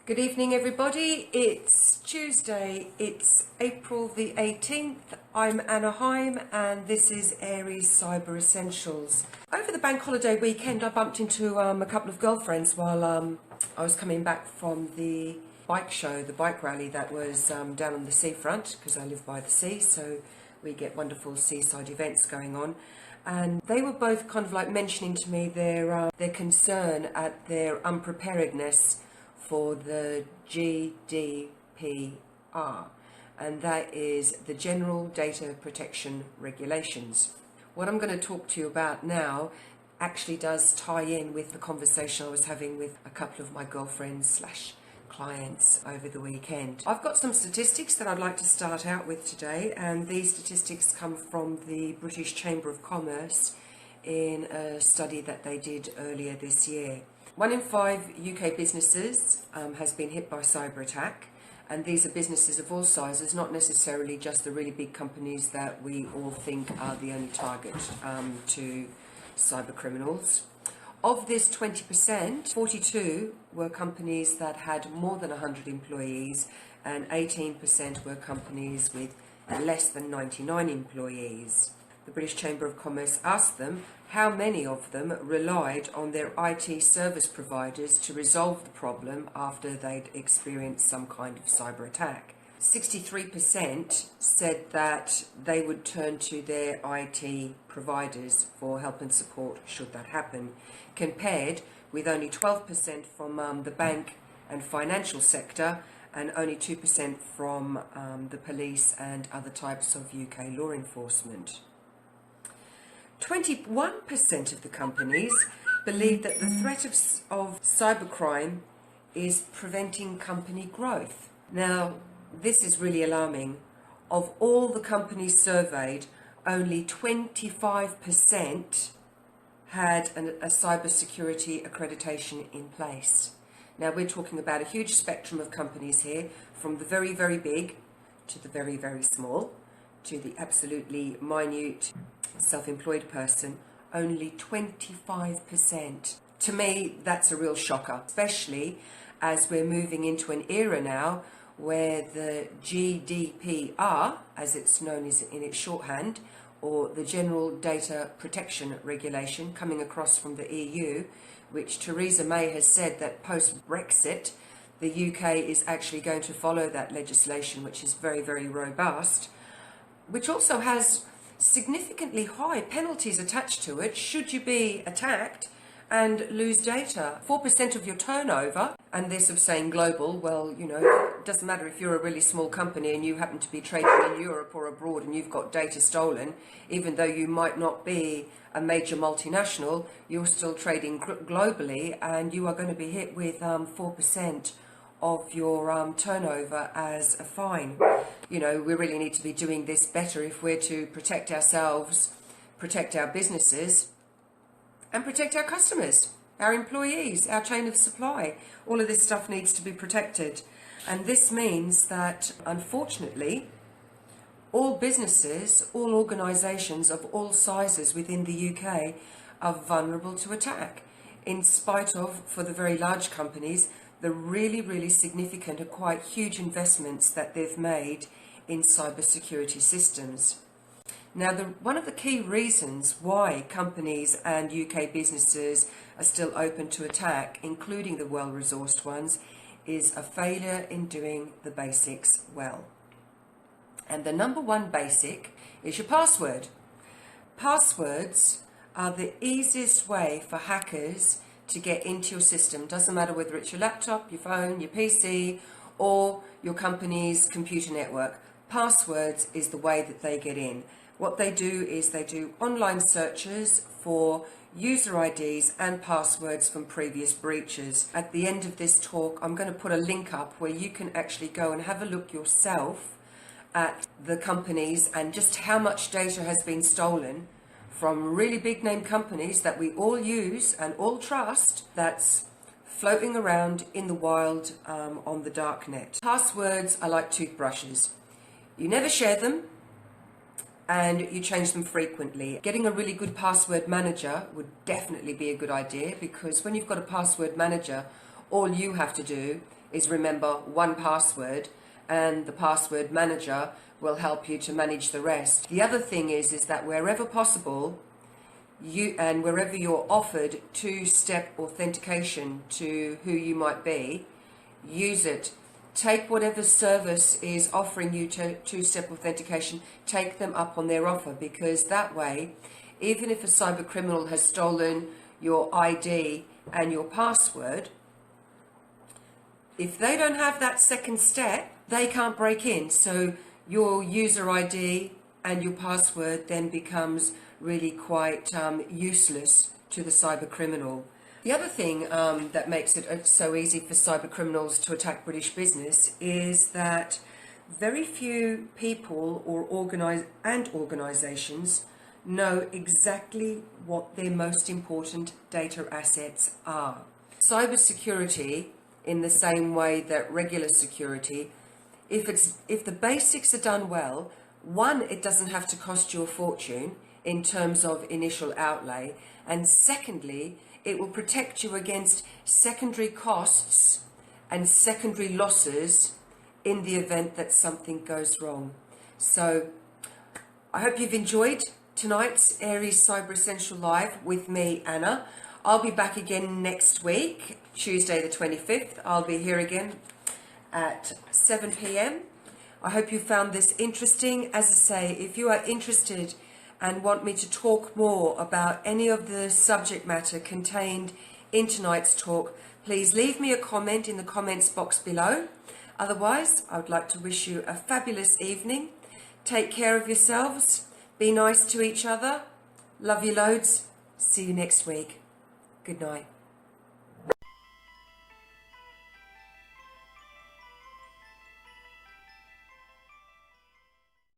Good evening, everybody. It's Tuesday. It's April the 18th. I'm Anna Heim, and this is AresCyberEssentials. Over the bank holiday weekend, I bumped into a couple of girlfriends while I was coming back from the bike show, the bike rally that was down on the seafront, because I live by the sea, so we get wonderful seaside events going on. And they were both kind of like mentioning to me their concern at their unpreparedness for the GDPR, and that is the General Data Protection Regulations. What I'm going to talk to you about now actually does tie in with the conversation I was having with a couple of my girlfriends / clients over the weekend. I've got some statistics that I'd like to start out with today, and these statistics come from the British Chamber of Commerce in a study that they did earlier this year. 1 in 5 UK businesses has been hit by cyber attack, and these are businesses of all sizes, not necessarily just the really big companies that we all think are the only target to cyber criminals. Of this 20%, 42 were companies that had more than 100 employees, and 18% were companies with less than 99 employees. The British Chamber of Commerce asked them how many of them relied on their IT service providers to resolve the problem after they'd experienced some kind of cyber attack. 63% said that they would turn to their IT providers for help and support should that happen, compared with only 12% from the bank and financial sector, and only 2% from the police and other types of UK law enforcement. 21% of the companies believe that the threat of cybercrime is preventing company growth. Now, this is really alarming. Of all the companies surveyed, only 25% had a cybersecurity accreditation in place. Now, we're talking about a huge spectrum of companies here, from the very, very big to the very, very small, to the absolutely minute self-employed person. Only 25%. To me, that's a real shocker, especially as we're moving into an era now where the GDPR, as it's known as in its shorthand, or the General Data Protection Regulation coming across from the EU, which Theresa May has said that post-Brexit, the UK is actually going to follow that legislation, which is very, very robust, which also has significantly high penalties attached to it should you be attacked and lose data. 4% of your turnover, and this of saying global, well, you know, it doesn't matter if you're a really small company and you happen to be trading in Europe or abroad and you've got data stolen, even though you might not be a major multinational, you're still trading globally, and you are going to be hit with 4% of your turnover as a fine. You know, we really need to be doing this better if we're to protect ourselves, protect our businesses, and protect our customers, our employees, our chain of supply. All of this stuff needs to be protected. And this means that, unfortunately, all businesses, all organisations of all sizes within the UK are vulnerable to attack, in spite of, for the very large companies, the really, really significant and quite huge investments that they've made in cybersecurity systems. Now, one of the key reasons why companies and UK businesses are still open to attack, including the well-resourced ones, is a failure in doing the basics well. And the number one basic is your password. Passwords are the easiest way for hackers to get into your system. Doesn't matter whether it's your laptop, your phone, your PC, or your company's computer network. Passwords is the way that they get in. What they do is they do online searches for user IDs and passwords from previous breaches. At the end of this talk, I'm going to put a link up where you can actually go and have a look yourself at the companies and just how much data has been stolen from really big name companies that we all use and all trust, that's floating around in the wild on the dark net. Passwords are like toothbrushes. You never share them, and you change them frequently. Getting a really good password manager would definitely be a good idea, because when you've got a password manager, all you have to do is remember one password, and the password manager will help you to manage the rest. The other thing is that wherever possible, wherever you're offered two-step authentication to who you might be, use it. Take whatever service is offering you two-step authentication, take them up on their offer, because that way, even if a cyber criminal has stolen your ID and your password, if they don't have that second step, they can't break in. So your user ID and your password then becomes really quite useless to the cyber criminal. The other thing that makes it so easy for cyber criminals to attack British business is that very few people or organisations know exactly what their most important data assets are. Cyber security, in the same way that regular security, if the basics are done well, one, it doesn't have to cost you a fortune in terms of initial outlay, and secondly, it will protect you against secondary costs and secondary losses in the event that something goes wrong. So I hope you've enjoyed tonight's Ares Cyber Essential Live with me, Anna. I'll be back again next week, Tuesday the 25th. I'll be here again at 7 p.m. I hope you found this interesting. As I say, if you are interested and want me to talk more about any of the subject matter contained in tonight's talk, please leave me a comment in the comments box below. Otherwise, I would like to wish you a fabulous evening. Take care of yourselves. Be nice to each other. Love you loads. See you next week. Good night.